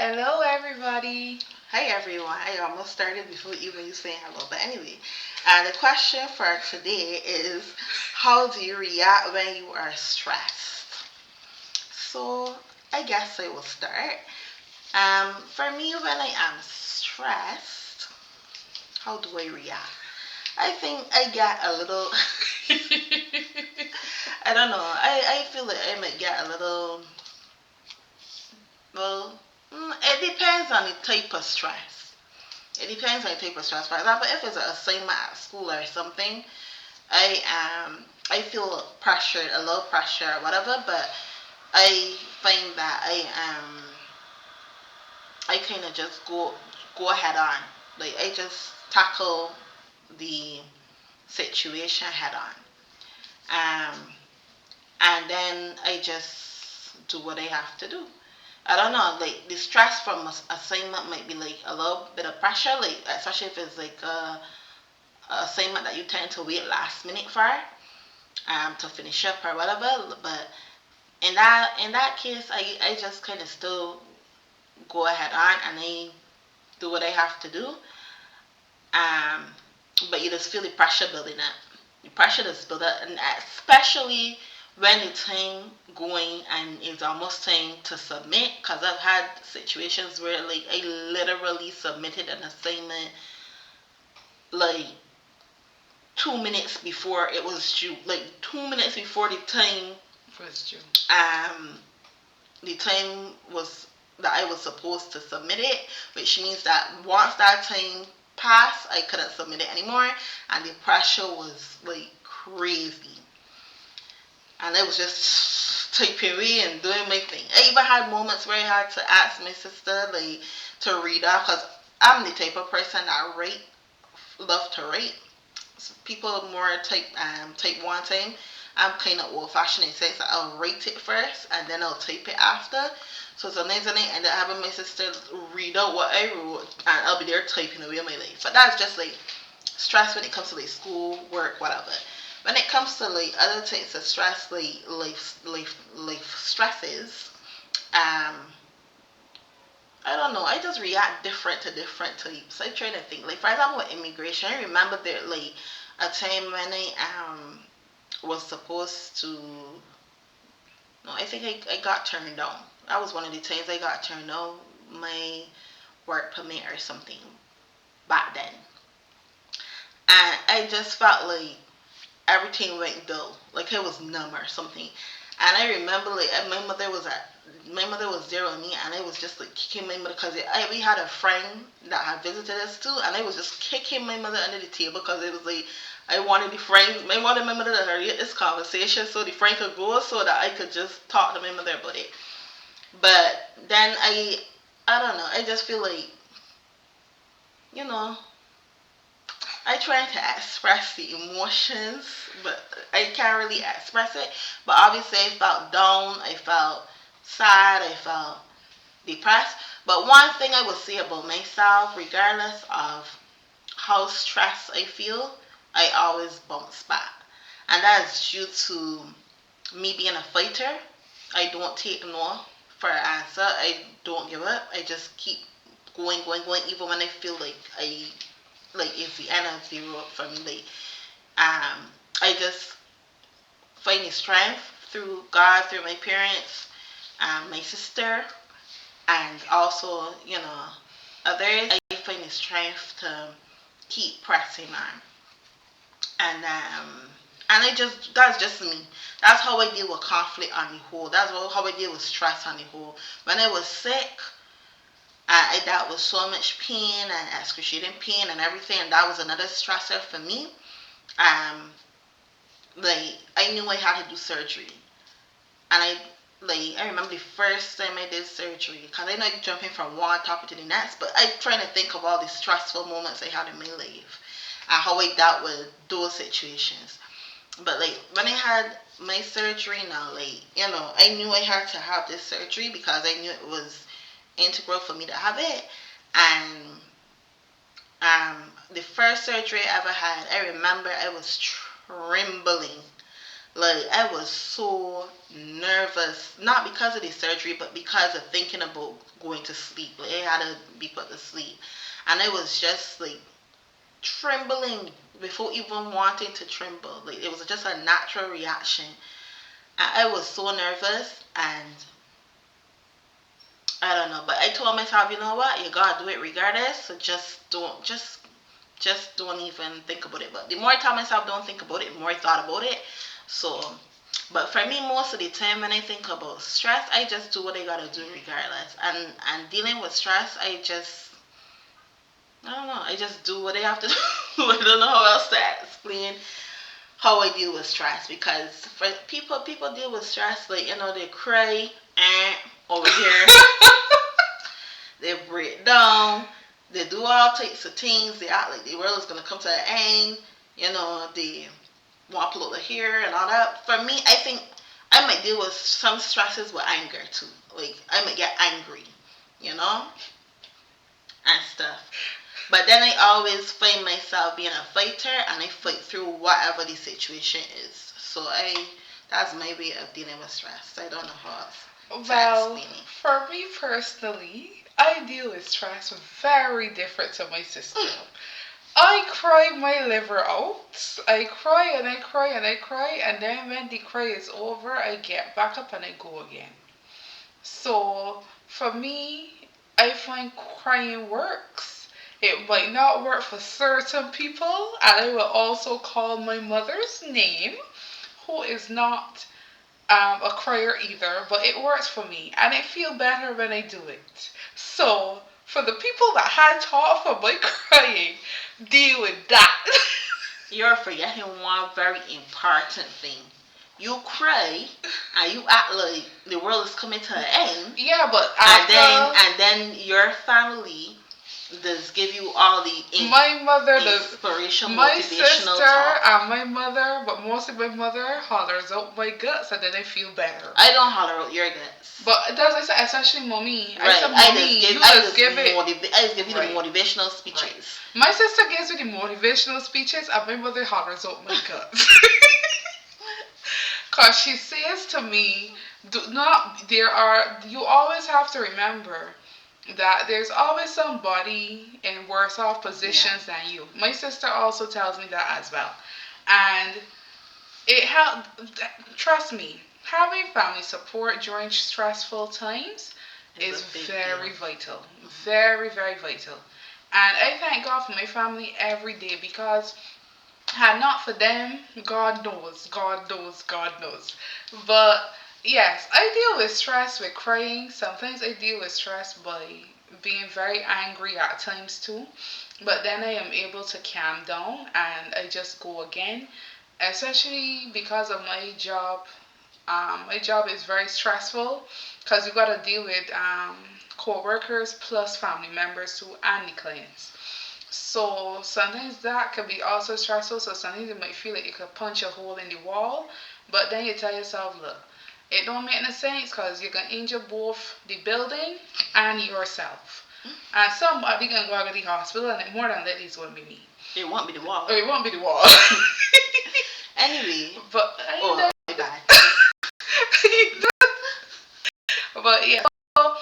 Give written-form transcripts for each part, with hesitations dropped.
Hello, everybody. Hi everyone. I almost started before even you saying hello. But anyway, the question for today is how do you react when you are stressed? So I guess I will start. For me, when I am stressed, how do I react? I think I get a little. I don't know. I feel like I might get a little. Well, it depends on the type of stress. It depends on the type of stress. For example, if it's an assignment at school or something, I feel pressured, a little pressure, or whatever. But I find that I kind of just go ahead on. Like I just tackle the situation head on. And then I just do what I have to do. I don't know, like the stress from assignment might be like a little bit of pressure, like especially if it's like a assignment that you tend to wait last minute for to finish up or whatever. But in that case, I just kind of still go ahead on and I do what I have to do. Um, but you just feel the pressure building up. The pressure is built up, and especially when the time going and it's almost time to submit. Cause I've had situations where like I literally submitted an assignment like 2 minutes before it was due, like 2 minutes before First June. um the time was that I was supposed to submit it, which means that once that time passed, I couldn't submit it anymore, and the pressure was like crazy, and I was just typing away and doing my thing. I even had moments where I had to ask my sister like to read off because I'm the type of person that love to write. People more type one time. I'm kind of old fashioned in the sense that I'll write it first and then I'll type it after. So sometimes I end up having my sister read out what I wrote and I'll be there typing away my life. But that's just like stress when it comes to like school, work, whatever. When it comes to like other types of stress, like life stresses, um, I don't know. I just react different to different types. I try to think. Like for example, with immigration, I remember there like a time when I was supposed to. No, I think I got turned down. That was one of the times I got turned down my work permit or something back then, and I just felt like everything went dull, like it was numb or something. And I remember like my mother was there with me, and I was just like kicking my mother because we had a friend that had visited us too, and I was just kicking my mother under the table because it was like I wanted the friend, I wanted my mother to hurry up this conversation so the friend could go so that I could just talk to my mother about it. But then I don't know, I just feel like you know I try to express the emotions, but I can't really express it. But obviously, I felt down, I felt sad, I felt depressed. But one thing I would say about myself, regardless of how stressed I feel, I always bounce back. And that is due to me being a fighter. I don't take no for an answer. I don't give up. I just keep going, even when I feel like it's the end of the road for me. Like I just find the strength through God, through my parents, my sister, and also others. I find the strength to keep pressing on, and I just that's just me. That's how I deal with conflict on the whole. That's how I deal with stress on the whole. When I was sick, I dealt with so much pain and excruciating pain and everything, and that was another stressor for me. Um, like I knew I had to do surgery, and I remember the first time I did surgery because I know I'm jumping from one topic to the next, but I trying to think of all the stressful moments I had in my life and how I dealt with those situations. But like when I had my surgery now, like I knew I had to have this surgery because I knew it was integral for me to have it. And the first surgery I ever had, I remember I was trembling. Like, I was so nervous, not because of the surgery, but because of thinking about going to sleep. Like, I had to be put to sleep. And I was just like trembling before even wanting to tremble. Like, it was just a natural reaction. And I was so nervous, and I don't know. But I told myself, you know what? You gotta do it regardless. So just don't even think about it. But the more I tell myself don't think about it, the more I thought about it. So, but for me, most of the time when I think about stress, I just do what I gotta do regardless. And dealing with stress, I don't know, I just do what I have to do. I don't know how else to explain how I deal with stress, because for people deal with stress like, they cry over here, they break down, they do all types of things, they act like the world is gonna come to an end, they want to pull over here and all that. For me, I think I might deal with some stresses with anger too. Like, I might get angry, you know, and stuff. But then I always find myself being a fighter, and I fight through whatever the situation is. So that's my way of dealing with stress. I don't know how else to Well, explain it. for me personally, I deal with stress very different to my sister. I cry my liver out. I cry and I cry and I cry, and then when the cry is over, I get back up and I go again. So for me, I find crying works. It might not work for certain people, and I will also call my mother's name, who is not a crier either, but it works for me, and I feel better when I do it. So for the people that had thought for my crying, deal with that. You're forgetting one very important thing. You cry and you act like the world is coming to an end. Yeah, but and then your family does give you all the my mother does. inspirational, My motivational sister talk. and my mother, but mostly my mother, hollers out my guts, and then I feel better. I don't holler out your guts. But that's what I said, especially mommy. Right. I said, mommy, I just give you Right. the motivational speeches. Right. My sister gives me the motivational speeches, and my mother hollers out my guts. Cause she says to me, you always have to remember that there's always somebody in worse off positions than you. My sister also tells me that as well. And it help trust me, having family support during stressful times is very vital. Very, very vital. And I thank God for my family every day, because had not for them, God knows, God knows, God knows. But yes, I deal with stress with crying. Sometimes I deal with stress by being very angry at times too. But then I am able to calm down and I just go again. Especially because of my job. My job is very stressful because you got to deal with co-workers plus family members too and the clients. So sometimes that can be also stressful. So sometimes you might feel like you could punch a hole in the wall, but then you tell yourself, look, it don't make no sense because you can injure both the building and yourself. And somebody can go to the hospital, and more than that, it's going to be me. It won't be the wall. It won't be the wall. Anyway. But my bad. But yeah, so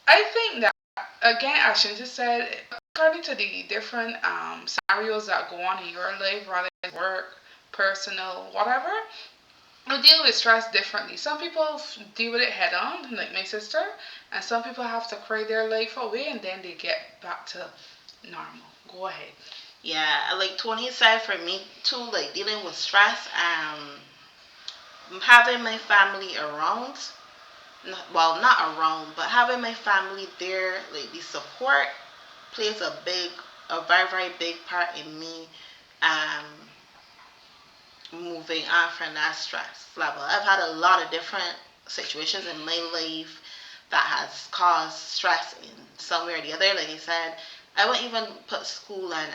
I think that again, as she just said, according to the different scenarios that go on in your life, rather than work, personal, whatever, we deal with stress differently. Some people deal with it head on, like my sister, and some people have to cry their life away and then they get back to normal. Go ahead. Yeah, like Tony said, for me too, like dealing with stress, having my family around, well, not around, but having my family there, like the support plays a very, very big part in me um, moving on from that stress level. I've had a lot of different situations in my life that has caused stress in some way or the other. Like I said, I won't even put school and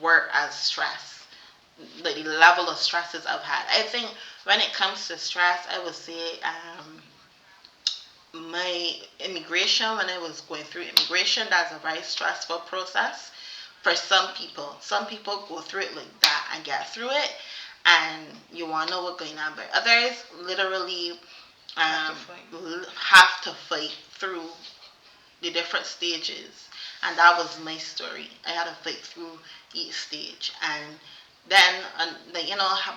work as stress. Like the level of stresses I've had. I think when it comes to stress, I would say my immigration, when I was going through immigration, that's a very stressful process For some people go through it like that and get through it, and you want to know what's going on. But others literally have to fight through the different stages, and that was my story. I had to fight through each stage, and then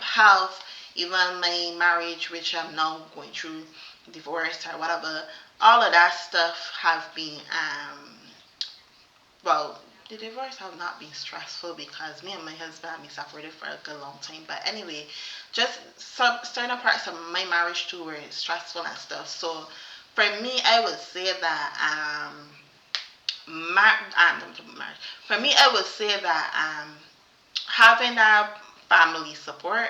have even my marriage, which I'm now going through, divorce or whatever. All of that stuff have been well, the divorce have not been stressful because me and my husband have been separated for a good long time. But anyway, just some certain parts of my marriage too were stressful and stuff. So for me, I would say that marriage. For me, I would say that having that family support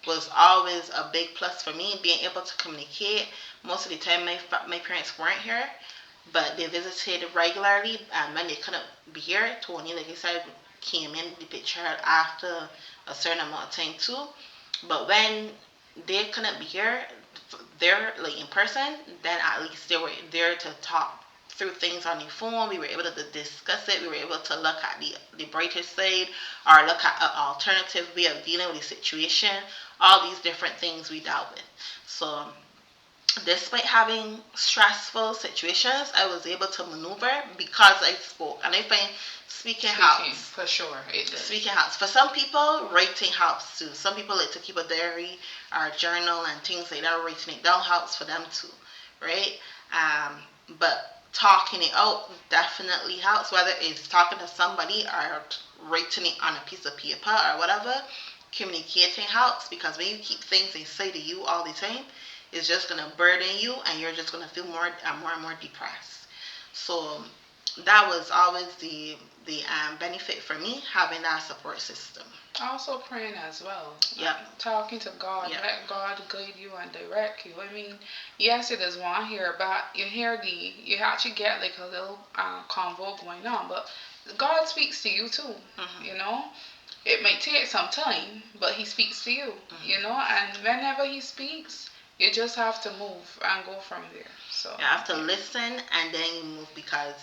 was always a big plus for me. Being able to communicate. Most of the time, my parents weren't here, but they visited regularly, and when they couldn't be here, Tony, like I said, came in the picture after a certain amount of time too. But when they couldn't be here, there like in person, then at least they were there to talk through things on the phone. We were able to discuss it. We were able to look at the brighter side, or look at an alternative way of dealing with the situation. All these different things we dealt with. So despite having stressful situations, I was able to maneuver because I spoke. And I find speaking helps. For sure. Speaking helps. For some people, writing helps too. Some people like to keep a diary or a journal and things like that. Writing it down helps for them too, right? But talking it out definitely helps, whether it's talking to somebody or writing it on a piece of paper or whatever. Communicating helps because when you keep things inside of you all the time, it's just gonna burden you, and you're just gonna feel more and more depressed. So that was always the benefit for me, having that support system. Also praying as well. Yeah. Talking to God. Yep. Let God guide you and direct you. I mean, yes, it is one here, but you actually get like a little convo going on, but God speaks to you too. Mm-hmm. You know, it may take some time, but He speaks to you. Mm-hmm. You know, and whenever He speaks, you just have to move and go from there. So you have to listen and then you move, because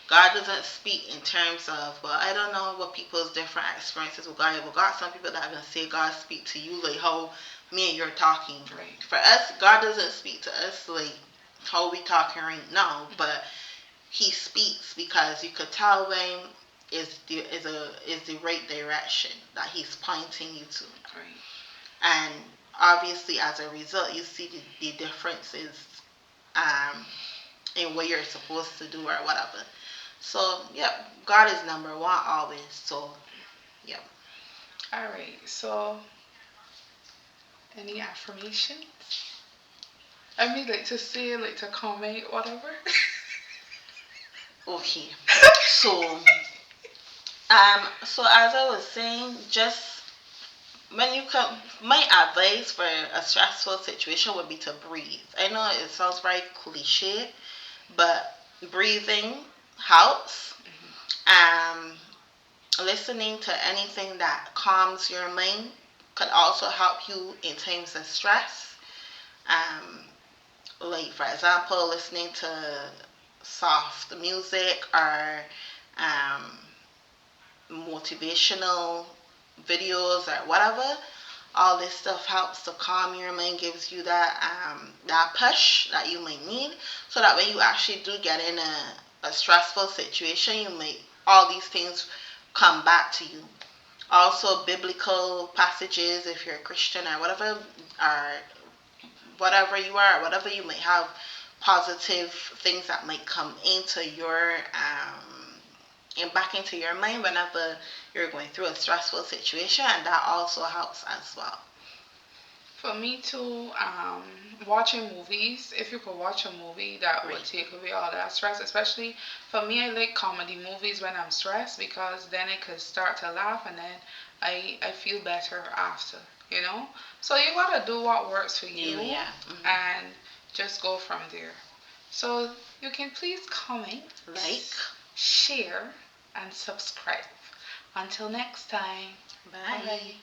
God doesn't speak in terms of, well, I don't know what people's different experiences with God. Well, God, some people that are gonna say God speak to you like how me and you're talking. Right. For us, God doesn't speak to us like how we talking right now, but He speaks because you could tell when is the right direction that He's pointing you to. Right. And obviously, as a result, you see the differences in what you're supposed to do or whatever. So, yep, God is number one always. So, yep. All right. So, any affirmations? I mean, like to say, like to comment, whatever. Okay. So, so as I was saying, just when you come, my advice for a stressful situation would be to breathe. I know it sounds very cliche, but breathing helps. Um, Listening to anything that calms your mind could also help you in times of stress. Um, like for example, listening to soft music or um, motivational videos or whatever. All this stuff helps to calm your mind, gives you that push that you might need, so that when you actually do get in a stressful situation, you might all these things come back to you. Also, biblical passages, if you're a Christian or whatever you are, whatever you might have, positive things that might come into your and back into your mind whenever you're going through a stressful situation, and that also helps as well. For me too, watching movies. If you could watch a movie, that would Right. take away all that stress. Especially for me, I like comedy movies when I'm stressed because then I could start to laugh and then I feel better after. You know. So you gotta do what works for you Yeah. Mm-hmm. and just go from there. So you can please comment, Like, share, and subscribe. Until next time. bye. Bye.